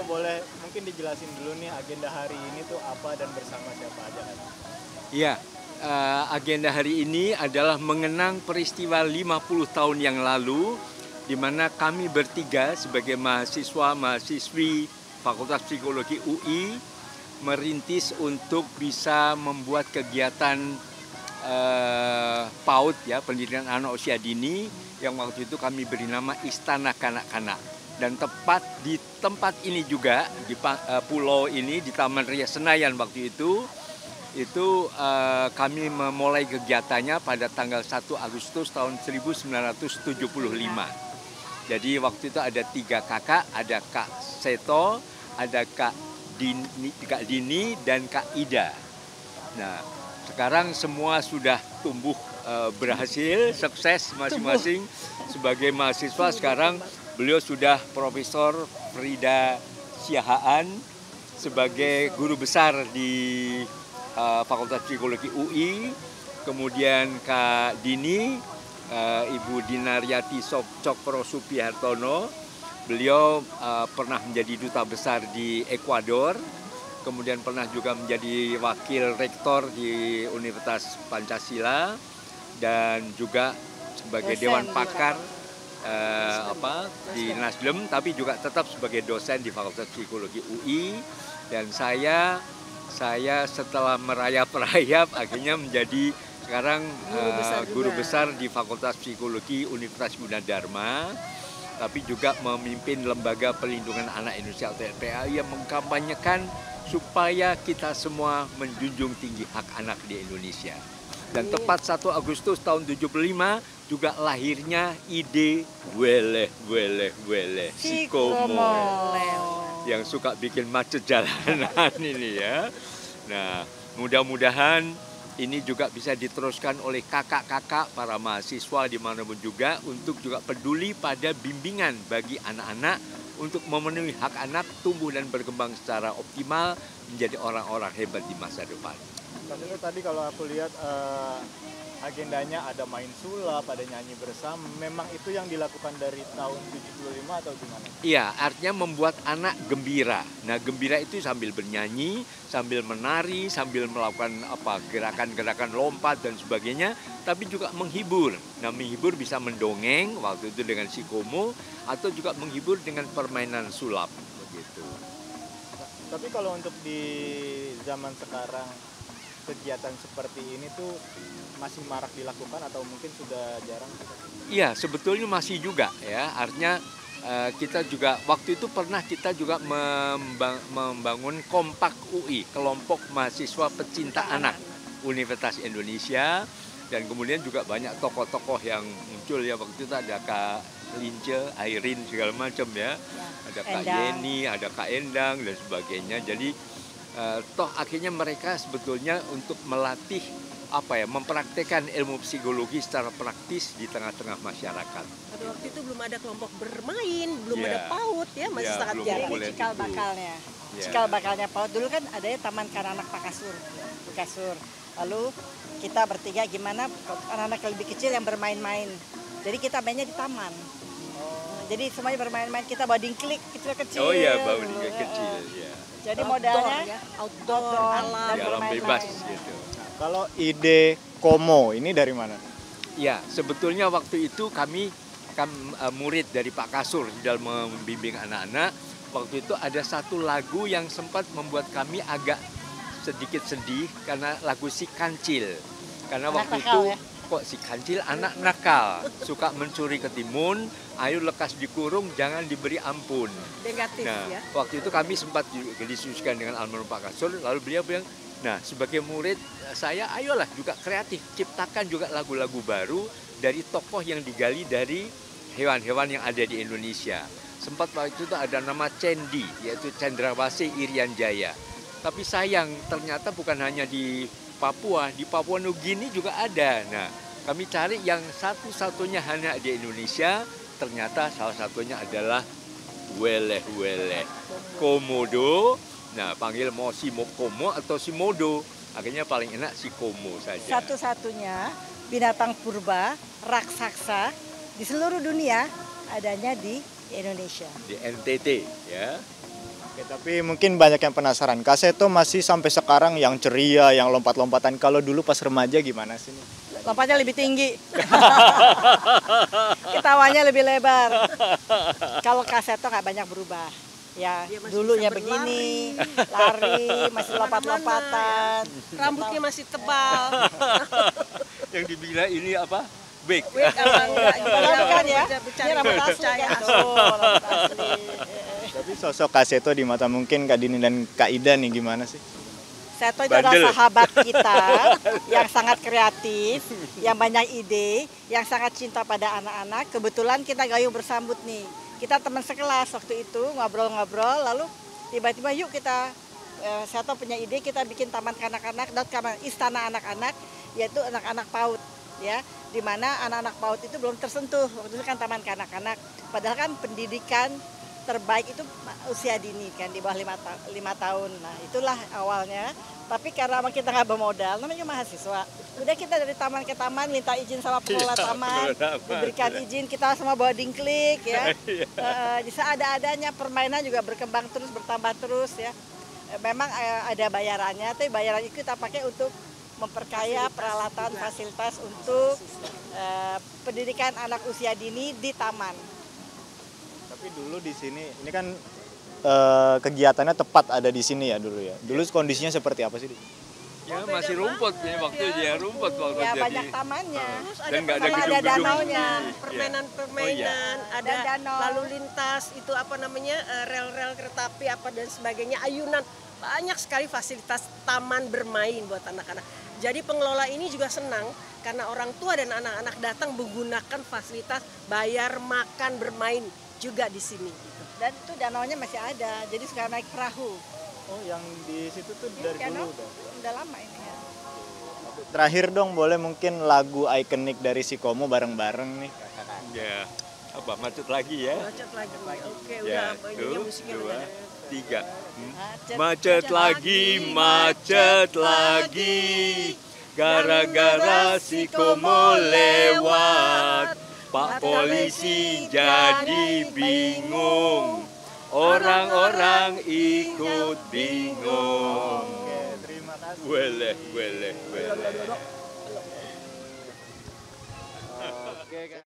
Kak boleh mungkin dijelasin dulu nih agenda hari ini tuh apa dan bersama siapa aja kan? Ya, agenda hari ini adalah mengenang peristiwa 50 tahun yang lalu di mana kami bertiga sebagai mahasiswa-mahasiswi Fakultas Psikologi UI merintis untuk bisa membuat kegiatan PAUD ya, pendidikan anak usia dini, yang waktu itu kami beri nama Istana Kanak-Kanak. Dan tepat di tempat ini juga, di pulau ini, di Taman Ria Senayan waktu itu kami memulai kegiatannya pada tanggal 1 Agustus tahun 1975. Jadi waktu itu ada 3 kakak, ada Kak Seto, ada Kak Dini dan Kak Ida. Nah, sekarang semua sudah tumbuh berhasil, sukses masing-masing sebagai mahasiswa. Sekarang beliau sudah Profesor Frida Siahaan sebagai guru besar di Fakultas Psikologi UI. Kemudian Kak Dini, Ibu Dinariati Cokro Supihartono, beliau pernah menjadi duta besar di Ekuador, kemudian pernah juga menjadi wakil rektor di Universitas Pancasila dan juga sebagai dewan pakar di Nasdem, tapi juga tetap sebagai dosen di Fakultas Psikologi UI. Dan saya setelah merayap-rayap akhirnya menjadi sekarang guru besar di Fakultas Psikologi Universitas Gunadarma, tapi juga memimpin Lembaga Perlindungan Anak Indonesia atau LPAI yang mengkampanyekan supaya kita semua menjunjung tinggi hak anak di Indonesia. Dan tepat 1 Agustus tahun 75 juga lahirnya ide Weleh Sikomo yang suka bikin macet jalanan ini ya. Nah, mudah-mudahan ini juga bisa diteruskan oleh kakak-kakak para mahasiswa dimanapun juga untuk juga peduli pada bimbingan bagi anak-anak untuk memenuhi hak anak tumbuh dan berkembang secara optimal menjadi orang-orang hebat di masa depan. Tapi tadi kalau aku lihat agendanya ada main sulap, ada nyanyi bersama. Memang itu yang dilakukan dari tahun 75 atau gimana? Iya, artinya membuat anak gembira. Nah, gembira itu sambil bernyanyi, sambil menari, sambil melakukan gerakan-gerakan lompat dan sebagainya, tapi juga menghibur. Nah, menghibur bisa mendongeng waktu itu dengan Sikomo atau juga menghibur dengan permainan sulap begitu. Tapi kalau untuk di zaman sekarang kegiatan seperti ini tuh masih marak dilakukan atau mungkin sudah jarang? Iya, sebetulnya masih juga ya. Artinya kita juga waktu itu pernah kita juga membangun Kompak UI, kelompok mahasiswa pecinta anak Universitas Indonesia, dan kemudian juga banyak tokoh-tokoh yang muncul ya waktu itu ada Kak Lince, Airin segala macam ya. Ada Kak Yeni, ada Kak Endang dan sebagainya. Jadi toh akhirnya mereka sebetulnya untuk melatih mempraktekkan ilmu psikologi secara praktis di tengah-tengah masyarakat. Pada waktu itu belum ada kelompok bermain, belum ada PAUD ya, masih sangat jarang. Ini cikal bakalnya. Cikal bakalnya PAUD dulu kan adanya Taman Kanak-Kanak Pakasur. Lalu kita bertiga gimana anak-anak lebih kecil yang bermain-main. Jadi kita mainnya di taman. Jadi semuanya bermain-main, kita bawa dingklik kecil-kecil. Oh iya, bawa dingklik kecil ya. Jadi modalnya outdoor, alam, alam bebas gitu. Kalau ide Komo ini dari mana? Ya, sebetulnya waktu itu kami murid dari Pak Kasur dalam membimbing anak-anak. Waktu itu ada satu lagu yang sempat membuat kami agak sedikit sedih karena lagu Si Kancil. Karena anak waktu nakal, itu ya? kok si kancil anak nakal, suka mencuri ketimun, ayo lekas dikurung, jangan diberi ampun. Negatif nah, ya. Waktu itu kami sempat didiskusikan dengan almarhum Pak Kasur, lalu beliau bilang, nah sebagai murid saya ayolah juga kreatif, ciptakan juga lagu-lagu baru dari tokoh yang digali dari hewan-hewan yang ada di Indonesia. Sempat waktu itu ada nama Cendi, yaitu Cendrawasih Irian Jaya. Tapi sayang ternyata bukan hanya di Papua Nugini juga ada. Nah, kami cari yang satu-satunya hanya di Indonesia, ternyata salah satunya adalah Weleh Komodo. Nah, panggil mau si Komo atau si Modo. Akhirnya paling enak si Komo saja. Satu-satunya binatang purba, raksasa di seluruh dunia adanya di Indonesia. Di NTT ya. Oke, tapi mungkin banyak yang penasaran. Kak Seto masih sampai sekarang yang ceria, yang lompat-lompatan. Kalau dulu pas remaja gimana sih nih? Lompatnya lebih tinggi. Ketawanya lebih lebar. Kalau Kak Seto nggak banyak berubah. Ya, Dia masih dulunya bisa begini, lari, masih lompat-lompatan. Rambutnya masih tebal. Yang dibilang ini apa? Wig. Wig apa enggak? Padahal kan ya, Bercari ini rambut asli percaya. kan. Tuh, rambut asli. Tapi sosok Kak Seto di mata mungkin Kak Dini dan Kak Ida nih gimana sih? Seto itu adalah Bandel. sahabat kita yang sangat kreatif, yang banyak ide, yang sangat cinta pada anak-anak. Kebetulan kita gayung bersambut nih. Kita teman sekelas waktu itu ngobrol-ngobrol, lalu tiba-tiba yuk kita Seto punya ide kita bikin taman kanak-kanak dan istana anak-anak, yaitu anak-anak PAUD ya, di mana anak-anak PAUD itu belum tersentuh. Waktu itu kan taman kanak-kanak, padahal kan pendidikan terbaik itu usia dini kan di bawah 5 tahun. Nah itulah awalnya. Tapi karena kita nggak bermodal, namanya mahasiswa. Udah kita dari taman ke taman minta izin sama pengelola taman, diberikan izin kita semua bawa dingklik ya. Bisa ada-adanya permainan juga berkembang terus bertambah terus ya. Memang ada bayarannya, tapi bayaran itu kita pakai untuk memperkaya peralatan fasilitas untuk pendidikan anak usia dini di taman. Tapi dulu di sini, ini kan kegiatannya tepat ada di sini ya dulu ya. Dulu kondisinya seperti apa sih? Ya masih rumput ya waktu dia rumput waktu Ya jadi. banyak tamannya. Terus Dan nggak ada sama ada gedung-gedung. danaunya. Permainan-permainan, ada Dan danau. lalu lintas, itu apa namanya, rel-rel kereta api apa dan sebagainya, ayunan. Banyak sekali fasilitas taman bermain buat anak-anak. Jadi pengelola ini juga senang karena orang tua dan anak-anak datang menggunakan fasilitas bayar, makan, bermain juga di sini. Dan itu danaunya masih ada, jadi suka naik perahu. Oh, yang di situ tuh Ini dari danau dulu udah. udah lama ini ya. Terakhir dong, boleh mungkin lagu ikonik dari Sikomo bareng-bareng nih. Ya. Apa macet lagi ya? Macet lagi. Oke, Ya, udah ininya tuh, musiknya dua, udah. tiga. Macet, Macet lagi, macet lagi. Gara-gara si Komo lewat. Pak polisi jadi bingung. Orang-orang ikut bingung. Oke, terima kasih. Weleh, weleh, weleh. Oke, Kak.